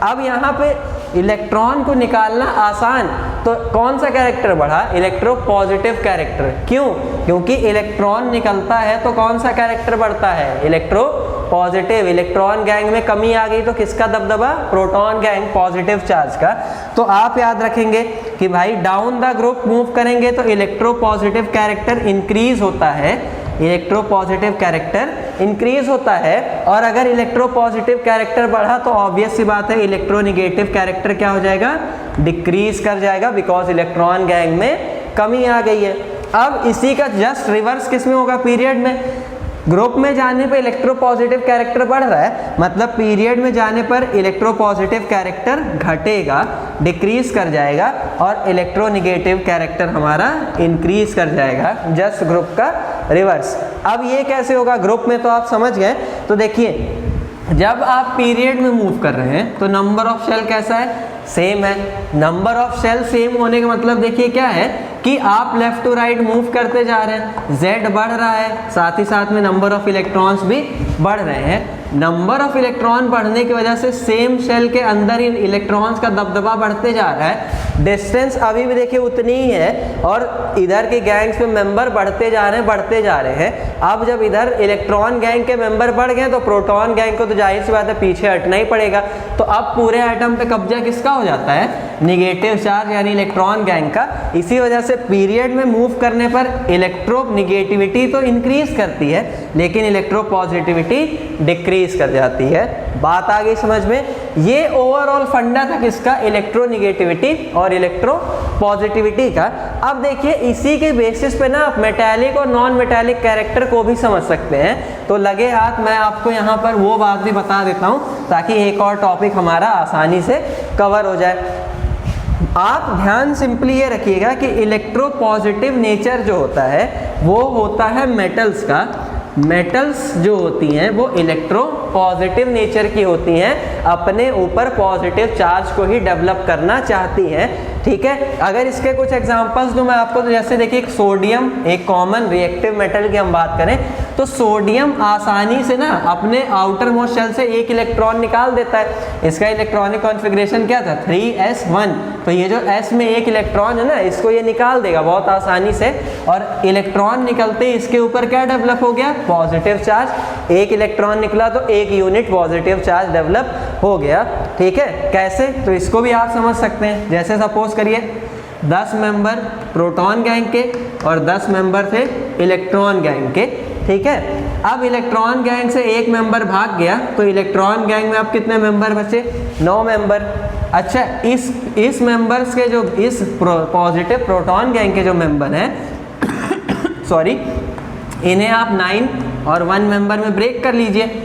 [SPEAKER 1] अब यहाँ पे इलेक्ट्रॉन को निकालना आसान, तो कौन सा कैरेक्टर बढ़ा, इलेक्ट्रोपॉजिटिव कैरेक्टर। क्यों? क्योंकि इलेक्ट्रॉन निकलता है तो कौन सा कैरेक्टर बढ़ता है, इलेक्ट्रो पॉजिटिव, इलेक्ट्रॉन गैंग में कमी आ गई तो किसका दबदबा, प्रोटॉन गैंग पॉजिटिव चार्ज का। तो आप याद रखेंगे कि भाई डाउन द ग्रुप मूव करेंगे तो इलेक्ट्रोपॉजिटिव कैरेक्टर इंक्रीज होता है, इलेक्ट्रोपॉजिटिव कैरेक्टर इंक्रीज होता है, और अगर इलेक्ट्रोपॉजिटिव कैरेक्टर बढ़ा तो ऑब्वियस सी बात है इलेक्ट्रोनिगेटिव कैरेक्टर क्या हो जाएगा, डिक्रीज कर जाएगा, बिकॉज इलेक्ट्रॉन गैंग में कमी आ गई है। अब इसी का जस्ट रिवर्स किस में होगा, पीरियड में। ग्रुप में जाने पर इलेक्ट्रोपॉजिटिव कैरेक्टर बढ़ रहा है, मतलब पीरियड में जाने पर इलेक्ट्रोपॉजिटिव कैरेक्टर घटेगा, डिक्रीज कर जाएगा, और इलेक्ट्रोनिगेटिव कैरेक्टर हमारा इंक्रीज कर जाएगा, जस्ट ग्रुप का रिवर्स। अब ये कैसे होगा ग्रुप में, तो आप समझ गए। तो देखिए जब आप पीरियड में मूव कर रहे हैं तो नंबर ऑफ शेल कैसा है, सेम है। नंबर ऑफ शेल सेम होने का मतलब देखिए क्या है कि आप लेफ्ट टू राइट मूव करते जा रहे हैं, z बढ़ रहा है, साथ ही साथ में नंबर ऑफ इलेक्ट्रॉन्स भी बढ़ रहे हैं। नंबर ऑफ इलेक्ट्रॉन बढ़ने की वजह से सेम शेल के अंदर ही इलेक्ट्रॉन्स का दबदबा बढ़ते जा रहा है, डिस्टेंस अभी भी देखिए उतनी ही है, और इधर के गैंग्स में मेंबर बढ़ते जा रहे हैं, बढ़ते जा रहे हैं। अब जब इधर इलेक्ट्रॉन गैंग के मेंबर बढ़ गए तो प्रोटॉन गैंग को तो जाहिर सी बात है पीछे हटना ही पड़ेगा। तो अब पूरे एटम पे कब्जा किसका हो जाता है, निगेटिव चार्ज यानी इलेक्ट्रॉन गैंग का। इसी वजह से पीरियड में मूव करने पर इलेक्ट्रोनिगेटिविटी तो इंक्रीज करती है लेकिन इलेक्ट्रोपॉजिटिविटी डिक्रीज कर जाती है। बात आ गई समझ में। ये ओवरऑल फंडा था किसका, इलेक्ट्रोनिगेटिविटी और इलेक्ट्रोपॉजिटिविटी का। अब देखिए इसी के बेसिस पे ना आप मेटालिक और नॉन मेटालिक कैरेक्टर को भी समझ सकते हैं। तो लगे हाथ मैं आपको यहाँ पर वो बात भी बता देता हूँ ताकि एक और टॉपिक हमारा आसानी से कवर हो जाए। आप ध्यान सिंपली ये रखिएगा कि इलेक्ट्रोपॉजिटिव नेचर जो होता है वो होता है मेटल्स का। मेटल्स जो होती हैं वो इलेक्ट्रो पॉजिटिव नेचर की होती हैं, अपने ऊपर पॉजिटिव चार्ज को ही डेवलप करना चाहती हैं, ठीक है। अगर इसके कुछ एग्जांपल्स दूं मैं आपको, तो जैसे देखिए एक सोडियम, एक कॉमन रिएक्टिव मेटल की हम बात करें तो सोडियम आसानी से ना अपने आउटर मोस्ट शेल से एक इलेक्ट्रॉन निकाल देता है। इसका इलेक्ट्रॉनिक कॉन्फ़िगरेशन क्या था, 3s1। तो ये जो s में एक इलेक्ट्रॉन है ना, इसको ये निकाल देगा बहुत आसानी से, और इलेक्ट्रॉन निकलते ही इसके ऊपर क्या डेवलप हो गया, पॉजिटिव चार्ज। एक इलेक्ट्रॉन निकला तो एक यूनिट पॉजिटिव चार्ज डेवलप हो गया, ठीक है। कैसे, तो इसको भी आप समझ सकते हैं। जैसे सपोज करिए 10 मेंबर प्रोटॉन गैंग के और 10 मेंबर थे इलेक्ट्रॉन गैंग के, ठीक है। अब इलेक्ट्रॉन गैंग से एक मेंबर भाग गया तो इलेक्ट्रॉन गैंग में अब कितने मेंबर बचे, 9 मेंबर। अच्छा, इस मेंबर्स के जो इस पॉजिटिव प्रोटॉन गैंग के जो मेंबर हैं सॉरी, इन्हें आप 9 और 1 मेंबर में ब्रेक कर लीजिए।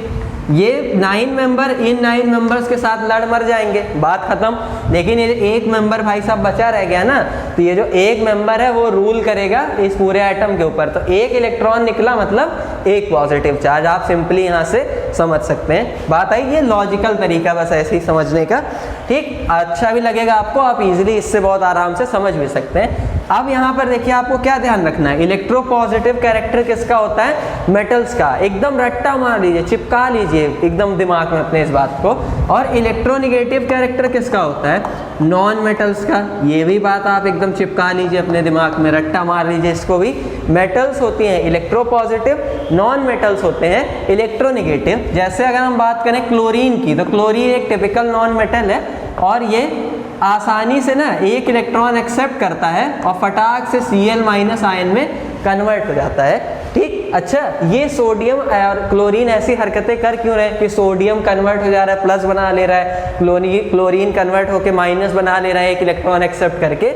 [SPEAKER 1] ये 9 मेंबर इन 9 मेंबर्स के साथ लड़ मर जाएंगे, बात खत्म। लेकिन ये एक मेंबर भाई साहब बचा रह गया ना, तो ये जो एक मेंबर है वो रूल करेगा इस पूरे एटम के ऊपर। तो एक इलेक्ट्रॉन निकला मतलब एक पॉजिटिव चार्ज, आप सिंपली यहाँ से समझ सकते हैं। बात आई, ये लॉजिकल तरीका बस ऐसे ही समझने का, ठीक। अच्छा भी लगेगा आपको, आप इजीली इससे बहुत आराम से समझ भी सकते हैं। अब यहाँ पर देखिए आपको क्या ध्यान रखना है, इलेक्ट्रोपॉजिटिव कैरेक्टर किसका होता है, मेटल्स का। एकदम रट्टा मार लीजिए, चिपका लीजिए एकदम दिमाग में अपने इस बात को। और इलेक्ट्रोनिगेटिव कैरेक्टर किसका होता है, नॉन मेटल्स का। ये भी बात आप एकदम चिपका लीजिए अपने दिमाग में, रट्टा मार लीजिए इसको भी। मेटल्स होती हैं इलेक्ट्रोपॉजिटिव, नॉन मेटल्स होते हैं इलेक्ट्रोनिगेटिव। जैसे अगर हम बात करें क्लोरीन की, तो क्लोरीन एक टिपिकल नॉन मेटल है और ये आसानी से ना एक इलेक्ट्रॉन एक्सेप्ट करता है और फटाक से Cl- आयन में कन्वर्ट हो जाता है, ठीक। अच्छा, ये सोडियम और क्लोरीन ऐसी हरकतें कर क्यों रहे हैं कि सोडियम कन्वर्ट हो जा रहा है, प्लस बना ले रहा है, क्लोरीन कन्वर्ट होकर माइनस बना ले रहा है एक इलेक्ट्रॉन एक्सेप्ट करके।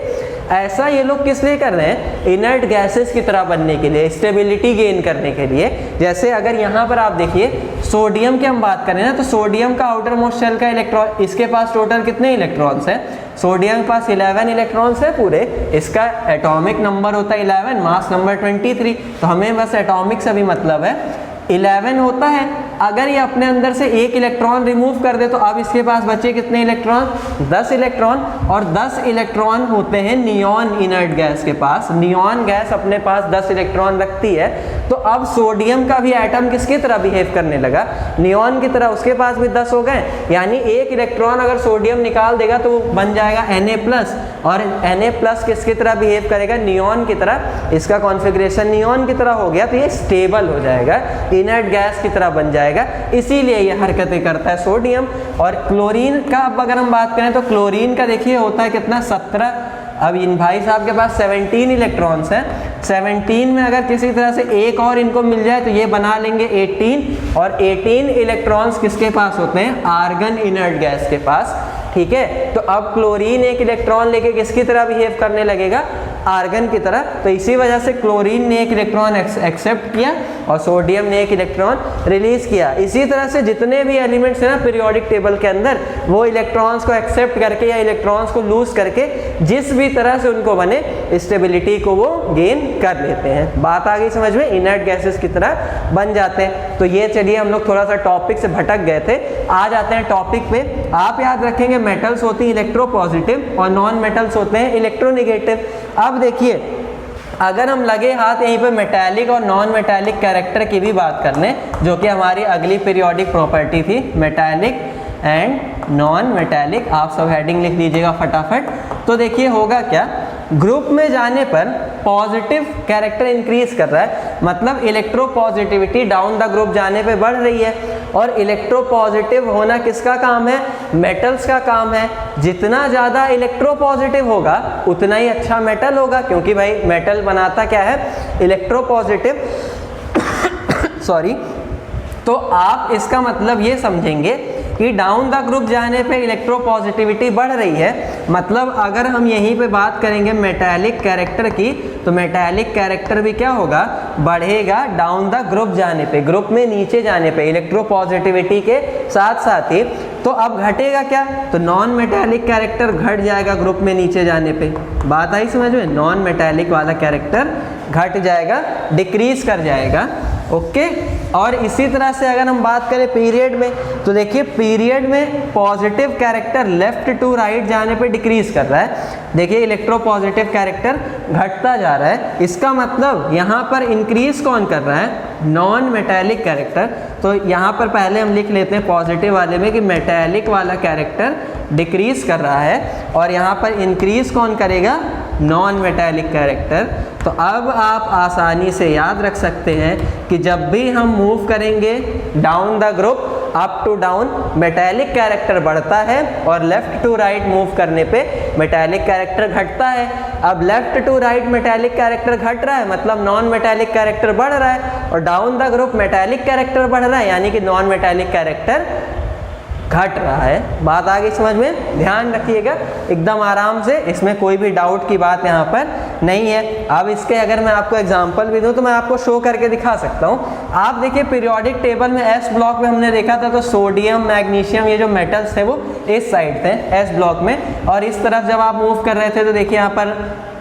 [SPEAKER 1] ऐसा ये लोग किस लिए कर रहे हैं, इनर्ट गैसेस की तरह बनने के लिए, स्टेबिलिटी गेन करने के लिए। जैसे अगर यहाँ पर आप देखिए सोडियम की हम बात करें ना, तो सोडियम का आउटर मोस्ट शेल का इलेक्ट्रॉन, इसके पास टोटल कितने इलेक्ट्रॉन्स हैं, सोडियम के पास 11 इलेक्ट्रॉन्स है पूरे। इसका एटॉमिक नंबर होता है 11, मास नंबर 23। तो हमें बस एटॉमिक से भी मतलब है, 11 होता है। अगर ये अपने अंदर से एक इलेक्ट्रॉन रिमूव कर दे तो अब इसके पास बचे कितने इलेक्ट्रॉन, 10 इलेक्ट्रॉन। और 10 इलेक्ट्रॉन होते हैं नियॉन इनर्ट गैस के पास। नियॉन गैस अपने पास 10 इलेक्ट्रॉन रखती है। तो अब सोडियम का भी एटम किसकी तरह बिहेव करने लगा, नियॉन की तरह। उसके पास भी 10 हो गए, यानी एक इलेक्ट्रॉन अगर सोडियम निकाल देगा तो वो बन जाएगा Na+, और Na+ किसकी तरह बिहेव करेगा, नियॉन की तरह। इसका कॉन्फ़िगरेशन नियॉन की तरह हो गया तो ये स्टेबल हो जाएगा, इनर्ट गैस की तरह बन जाएगा, इसीलिए ये हरकतें करता है सोडियम। और क्लोरीन का अब अगर हम बात करें तो क्लोरीन का देखिए होता है कितना 17। अब इन भाई साहब के पास 17 इलेक्ट्रॉन्स हैं, 17 में अगर किसी तरह से एक और इनको मिल जाए तो ये बना लेंगे 18, और 18 इलेक्ट्रॉन्स किसके पास होते हैं, आर्गन इनर्ट गैस के पास। ठीक है, तो अब क्लोरीन एक इलेक्ट्रॉन लेके किसकी तरह बिहेव करने लगेगा, आर्गन की तरह। तो इसी वजह से क्लोरीन ने एक इलेक्ट्रॉन एक्सेप्ट किया और सोडियम ने एक इलेक्ट्रॉन रिलीज किया। इसी तरह से जितने भी एलिमेंट्स हैं ना पीरियोडिक टेबल के अंदर, वो इलेक्ट्रॉन्स को एक्सेप्ट करके या इलेक्ट्रॉन्स को लूज करके जिस भी तरह से उनको बने स्टेबिलिटी को वो गेन कर लेते हैं। बात आ गई समझ में, इनर्ट गैसेस की तरह बन जाते हैं। तो ये चलिए हम लोग थोड़ा सा टॉपिक से भटक गए थे, आ जाते हैं टॉपिक पे। आप याद रखेंगे मेटल्स होती हैं इलेक्ट्रोपॉजिटिव और नॉन मेटल्स होते हैं इलेक्ट्रोनेगेटिव। अब देखिए अगर हम लगे हाथ यहीं पे मेटालिक और नॉन मेटालिक कैरेक्टर की भी बात करने, जो कि हमारी अगली पीरियोडिक प्रॉपर्टी थी, मेटालिक एंड नॉन मेटालिक, आप सब हेडिंग लिख लीजिएगा फटाफट। तो देखिए होगा क्या, ग्रुप में जाने पर पॉजिटिव कैरेक्टर इंक्रीज कर रहा है, मतलब इलेक्ट्रोपॉजिटिविटी डाउन द ग्रुप जाने पे बढ़ रही है। और इलेक्ट्रोपॉजिटिव होना किसका काम है, मेटल्स का काम है। जितना ज़्यादा इलेक्ट्रोपॉजिटिव होगा उतना ही अच्छा मेटल होगा, क्योंकि भाई मेटल बनाता क्या है, इलेक्ट्रोपॉजिटिव सॉरी। तो आप इसका मतलब ये समझेंगे कि डाउन द ग्रुप जाने पे इलेक्ट्रोपॉजिटिविटी बढ़ रही है। मतलब अगर हम यहीं पे बात करेंगे मेटालिक कैरेक्टर की, तो मेटालिक कैरेक्टर भी क्या होगा, बढ़ेगा डाउन द ग्रुप जाने पे, ग्रुप में नीचे जाने पे इलेक्ट्रोपॉजिटिविटी के साथ साथ ही। तो अब घटेगा क्या, तो नॉन मेटालिक कैरेक्टर घट जाएगा ग्रुप में नीचे जाने पे। बात आई समझ में, नॉन मेटालिक वाला कैरेक्टर घट जाएगा, डिक्रीज कर जाएगा। ओके, और इसी तरह से अगर हम बात करें पीरियड में, तो देखिए पीरियड में positive character left to right जाने पे डिक्रीज कर रहा है। देखिए इलेक्ट्रोपॉजिटिव कैरेक्टर घटता जा रहा है, इसका मतलब यहाँ पर इंक्रीज कौन कर रहा है, नॉन मेटालिक कैरेक्टर। तो यहाँ पर पहले हम लिख लेते हैं पॉजिटिव वाले में कि मेटालिक वाला कैरेक्टर डिक्रीज कर रहा है, और यहाँ पर इंक्रीज कौन करेगा, नॉन मेटालिक कैरेक्टर। तो अब आप आसानी से याद रख सकते हैं कि जब भी हम मूव करेंगे down the group up to down, metallic character बढ़ता है और लेफ्ट टू राइट मूव करने पे मेटालिक कैरेक्टर घटता है। अब left to right metallic character घट रहा है, मतलब नॉन मेटालिक कैरेक्टर बढ़ रहा है, और down the group metallic character बढ़ रहा है, यानी कि नॉन मेटालिक कैरेक्टर घट रहा है। बात आ गई समझ में, ध्यान रखिएगा एकदम आराम से, इसमें कोई भी डाउट की बात यहाँ पर नहीं है। अब इसके अगर मैं आपको एग्जांपल भी दूँ तो मैं आपको शो करके दिखा सकता हूँ। आप देखिए पीरियोडिक टेबल में एस ब्लॉक में हमने देखा था, तो सोडियम मैग्नीशियम ये जो मेटल्स थे वो इस साइड थे एस ब्लॉक में, और इस तरफ जब आप मूव कर रहे थे तो देखिए यहाँ पर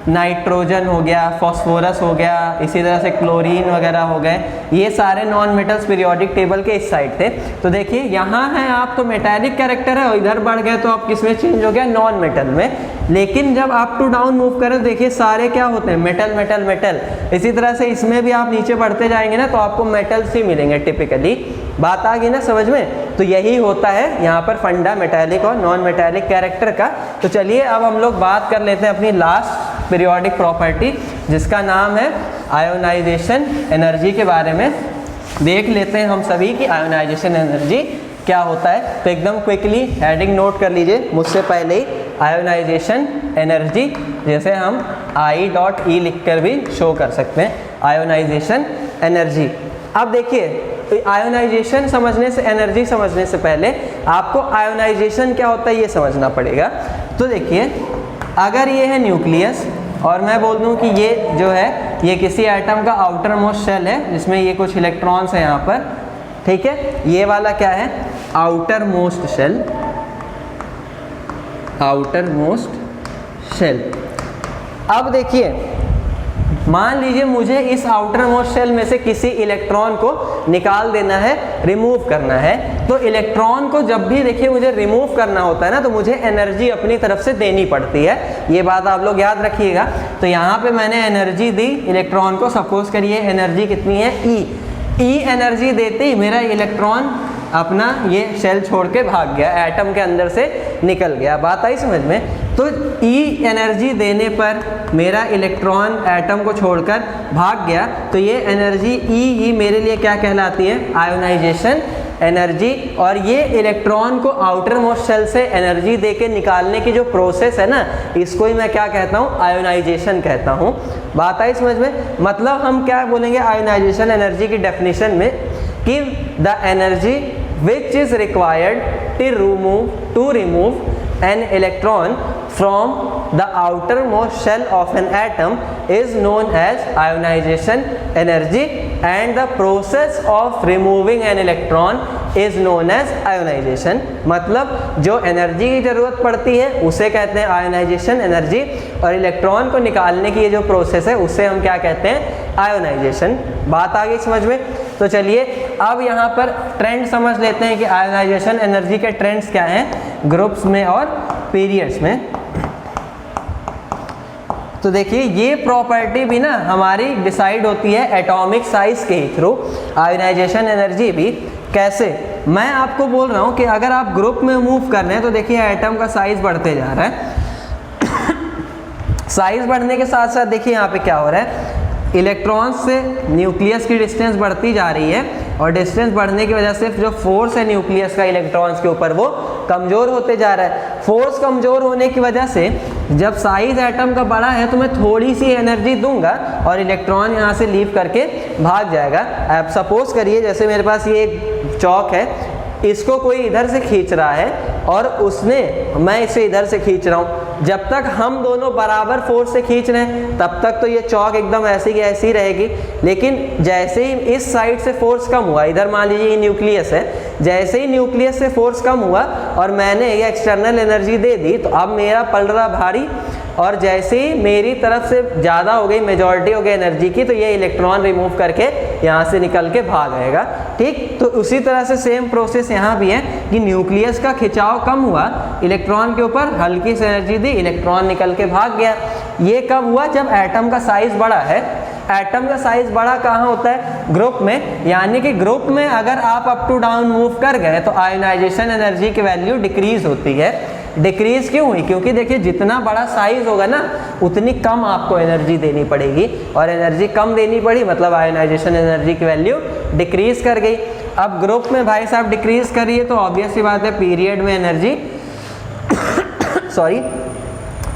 [SPEAKER 1] नाइट्रोजन हो गया, फॉस्फोरस हो गया, इसी तरह से क्लोरीन वगैरह हो गए, ये सारे नॉन मेटल्स पीरियोडिक टेबल के इस साइड थे। तो देखिए यहाँ है आप तो मेटालिक कैरेक्टर है, और इधर बढ़ गए तो आप किसमें चेंज हो गया, नॉन मेटल में। लेकिन जब अप टू डाउन मूव करें तो देखिए सारे क्या होते हैं, मेटल मेटल मेटल। इसी तरह से इसमें भी आप नीचे बढ़ते जाएंगे ना तो आपको मेटल्स ही मिलेंगे टिपिकली। बात आ गई ना समझ में, तो यही होता है यहाँ पर फंडा मेटालिक और नॉन मेटालिक कैरेक्टर का। तो चलिए अब हम लोग बात कर लेते हैं अपनी लास्ट पीरियोडिक प्रॉपर्टी, जिसका नाम है आयोनाइजेशन एनर्जी के बारे में देख लेते हैं हम सभी की आयोनाइजेशन एनर्जी क्या होता है। तो एकदम क्विकली हेडिंग नोट कर लीजिए मुझसे पहले ही, आयोनाइजेशन एनर्जी, जैसे हम I.E लिखकर भी शो कर सकते हैं, आयोनाइजेशन एनर्जी। अब देखिए आयोनाइजेशन समझने से, एनर्जी समझने से पहले आपको आयोनाइजेशन क्या होता है ये समझना पड़ेगा। तो देखिए अगर ये है न्यूक्लियस और मैं बोल दूं कि ये जो है ये किसी एटम का आउटर मोस्ट शेल है जिसमें ये कुछ इलेक्ट्रॉन्स हैं यहाँ पर, ठीक है, ये वाला क्या है, outer most shell, outer most shell. अब देखिए मान लीजिए मुझे इस आउटर मोस्ट शेल में से किसी इलेक्ट्रॉन को निकाल देना है, रिमूव करना है। तो इलेक्ट्रॉन को जब भी देखिए मुझे रिमूव करना होता है ना, तो मुझे एनर्जी अपनी तरफ से देनी पड़ती है, ये बात आप लोग याद रखिएगा। तो यहाँ पे मैंने एनर्जी दी इलेक्ट्रॉन को, सपोज करिए एनर्जी कितनी है, ई एनर्जी देते ही मेरा इलेक्ट्रॉन अपना ये शेल छोड़ के भाग गया, एटम के अंदर से निकल गया। बात आई समझ में। तो ई एनर्जी देने पर मेरा इलेक्ट्रॉन एटम को छोड़कर भाग गया, तो ये एनर्जी ई मेरे लिए क्या कहलाती है? Ionization energy. और ये इलेक्ट्रॉन को आउटर मोस्ट शेल से एनर्जी देके निकालने की जो प्रोसेस है ना, इसको ही मैं क्या कहता हूँ? आयोनाइजेशन कहता हूँ। बात आई समझ में? मतलब हम क्या बोलेंगे आयोनाइजेशन एनर्जी की डेफिनेशन में कि the energy which is required to remove an electron from the outermost shell of an atom is known as ionization energy, and the process of removing an electron is known as ionization। मतलब जो energy की ज़रूरत पड़ती है उसे कहते हैं ionisation energy, और इलेक्ट्रॉन को निकालने की ये जो प्रोसेस है उसे हम क्या कहते हैं? आयोनाइजेशन। बात आ गई समझ में? तो चलिए अब यहाँ पर ट्रेंड समझ लेते हैं कि आयोनाइजेशन एनर्जी के ट्रेंड्स क्या हैं ग्रुप्स में और पीरियड्स में। तो देखिए ये प्रॉपर्टी भी ना हमारी डिसाइड होती है एटॉमिक साइज के थ्रू, आयोनाइजेशन एनर्जी भी। कैसे? मैं आपको बोल रहा हूँ कि अगर आप ग्रुप में मूव कर रहे हैं तो देखिए एटम का साइज बढ़ते जा रहा है। साइज बढ़ने के साथ साथ देखिए यहाँ पे क्या हो रहा है, इलेक्ट्रॉन्स से न्यूक्लियस की डिस्टेंस बढ़ती जा रही है, और डिस्टेंस बढ़ने की वजह से जो फोर्स है न्यूक्लियस का इलेक्ट्रॉन्स के ऊपर वो कमज़ोर होते जा रहा है। फोर्स कमज़ोर होने की वजह से जब साइज एटम का बड़ा है तो मैं थोड़ी सी एनर्जी दूंगा और इलेक्ट्रॉन यहाँ से लीव करके भाग जाएगा। अब सपोज करिए जैसे मेरे पास ये एक चौक है, इसको कोई इधर से खींच रहा है और मैं इसे इधर से खींच रहा हूँ। जब तक हम दोनों बराबर फोर्स से खींच रहे हैं तब तक तो ये चौक एकदम ऐसी की ऐसी रहेगी, लेकिन जैसे ही इस साइड से फोर्स कम हुआ, इधर मान लीजिए ये न्यूक्लियस है, जैसे ही न्यूक्लियस से फोर्स कम हुआ और मैंने ये एक्सटर्नल एनर्जी दे दी तो अब मेरा पड़ रहा भारी, और जैसे ही मेरी तरफ से ज़्यादा हो गई, मेजॉरिटी हो गई एनर्जी की, तो ये इलेक्ट्रॉन रिमूव करके यहाँ से निकल के भाग आएगा। ठीक, तो उसी तरह से सेम प्रोसेस यहाँ भी है कि न्यूक्लियस का खिंचाव कम हुआ इलेक्ट्रॉन के ऊपर, हल्की सी एनर्जी दी, इलेक्ट्रॉन निकल के भाग गया। ये कब हुआ? जब एटम का साइज बड़ा है। एटम का साइज बड़ा कहाँ होता है? ग्रुप में। यानी कि ग्रुप में अगर आप अप टू डाउन मूव कर गए तो आयोनाइजेशन एनर्जी की वैल्यू डिक्रीज होती है। डिक्रीज क्यों हुई? क्योंकि देखिए जितना बड़ा साइज होगा ना उतनी कम आपको एनर्जी देनी पड़ेगी, और एनर्जी कम देनी पड़ी मतलब आयोनाइजेशन एनर्जी की वैल्यू डिक्रीज कर गई। अब ग्रुप में भाई साहब डिक्रीज करिए तो ऑब्वियस सी बात है पीरियड में एनर्जी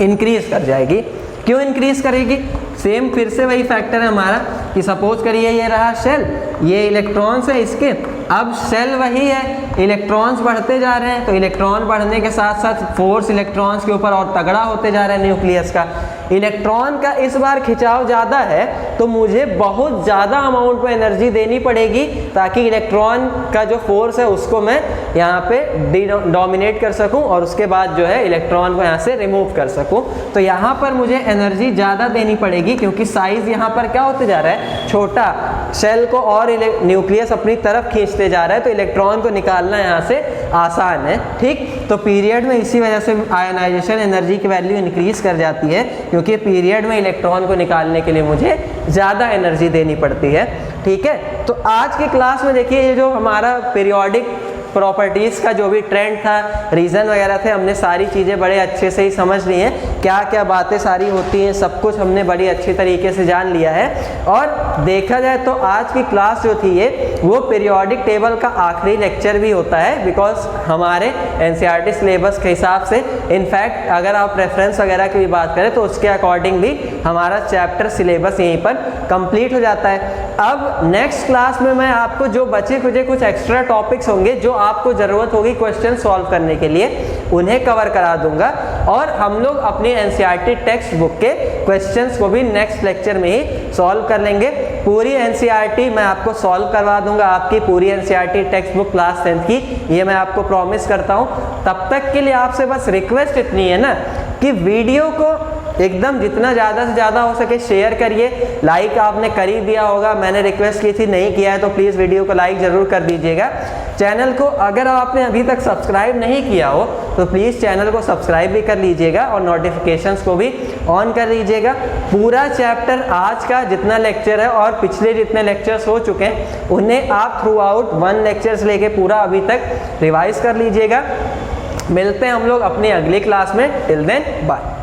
[SPEAKER 1] इंक्रीज कर जाएगी। क्यों इंक्रीज करेगी? सेम फिर से वही फैक्टर है हमारा कि सपोज करिए ये रहा शेल, ये इलेक्ट्रॉन्स है इसके, अब शेल वही है, इलेक्ट्रॉन्स बढ़ते जा रहे हैं, तो इलेक्ट्रॉन बढ़ने के साथ साथ फोर्स इलेक्ट्रॉन्स के ऊपर और तगड़ा होते जा रहा है न्यूक्लियस का। इलेक्ट्रॉन का इस बार खिंचाव ज़्यादा है तो मुझे बहुत ज़्यादा अमाउंट में एनर्जी देनी पड़ेगी ताकि इलेक्ट्रॉन का जो फोर्स है उसको मैं यहाँ पे डोमिनेट कर सकूँ और उसके बाद जो है इलेक्ट्रॉन को यहाँ से रिमूव कर सकूँ। तो यहाँ पर मुझे एनर्जी ज़्यादा देनी पड़ेगी क्योंकि साइज़ यहाँ पर क्या होते जा रहा है, छोटा, शेल को और न्यूक्लियस अपनी तरफ खींचते जा रहा है, तो इलेक्ट्रॉन को निकालना यहाँ से आसान है। ठीक, तो पीरियड में इसी वजह से आयोनाइजेशन एनर्जी की वैल्यू इंक्रीज कर जाती है क्योंकि पीरियड में इलेक्ट्रॉन को निकालने के लिए मुझे ज़्यादा एनर्जी देनी पड़ती है। ठीक है, तो आज की क्लास में देखिए ये जो हमारा पीरियोडिक प्रॉपर्टीज़ का जो भी ट्रेंड था, रीज़न वगैरह थे, हमने सारी चीज़ें बड़े अच्छे से ही समझ ली हैं, क्या क्या बातें सारी होती हैं सब कुछ हमने बड़ी अच्छी तरीके से जान लिया है। और देखा जाए तो आज की क्लास जो थी ये वो पीरियोडिक टेबल का आखिरी लेक्चर भी होता है बिकॉज हमारे एनसीईआरटी सिलेबस के हिसाब से, इनफैक्ट अगर आप रेफरेंस वगैरह की भी बात करें तो उसके अकॉर्डिंग भी हमारा चैप्टर सिलेबस यहीं पर कंप्लीट हो जाता है। अब नेक्स्ट क्लास में मैं आपको जो बचे खुचे कुछ एक्स्ट्रा टॉपिक्स होंगे जो आपको ज़रूरत होगी क्वेश्चन सॉल्व करने के लिए उन्हें कवर करा दूंगा, और हम लोग अपनी एनसीईआरटी टेक्स्ट बुक के क्वेश्चंस को भी नेक्स्ट लेक्चर में ही सॉल्व कर लेंगे। पूरी एनसीईआरटी मैं आपको सॉल्व करवा दूंगा, आपकी पूरी NCERT text book class 10th की, ये मैं आपको प्रॉमिस करता हूँ। तब तक के लिए आपसे बस रिक्वेस्ट इतनी है ना कि वीडियो को एकदम जितना ज़्यादा से ज़्यादा हो सके शेयर करिए। लाइक आपने कर ही दिया होगा, मैंने रिक्वेस्ट की थी, नहीं किया है तो प्लीज़ वीडियो को लाइक ज़रूर कर दीजिएगा। चैनल को अगर आपने अभी तक सब्सक्राइब नहीं किया हो तो प्लीज़ चैनल को सब्सक्राइब भी कर लीजिएगा और नोटिफिकेशंस को भी ऑन कर लीजिएगा। पूरा चैप्टर आज का जितना लेक्चर है और पिछले जितने लेक्चर्स हो चुके हैं उन्हें आप थ्रू आउट 1 लेक्चर्स लेके पूरा अभी तक रिवाइज कर लीजिएगा। मिलते हैं हम लोग अपनी अगली क्लास में। Till then bye.